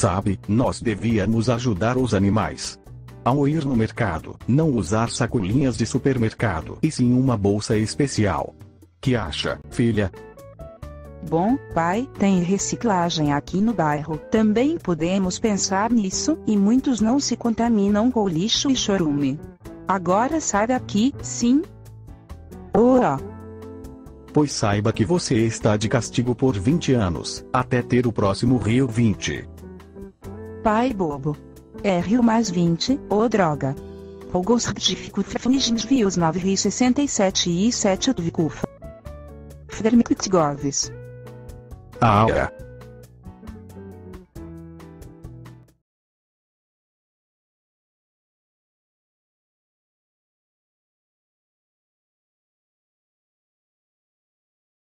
Sabe, nós devíamos ajudar os animais. Ao ir no mercado, não usar sacolinhas de supermercado, e sim uma bolsa especial. Que acha, filha? Bom, pai, tem reciclagem aqui no bairro. Também podemos pensar nisso, e muitos não se contaminam com lixo e chorume. Agora sai daqui, sim? Ora! Pois saiba que você está de castigo por 20 anos, até ter o próximo Rio 20. Pai bobo. É Rio mais 20, ô droga. Rogos retifico fefnijins vios 967 e 7 do Vicufa. Fdermictgoves. Ah, é.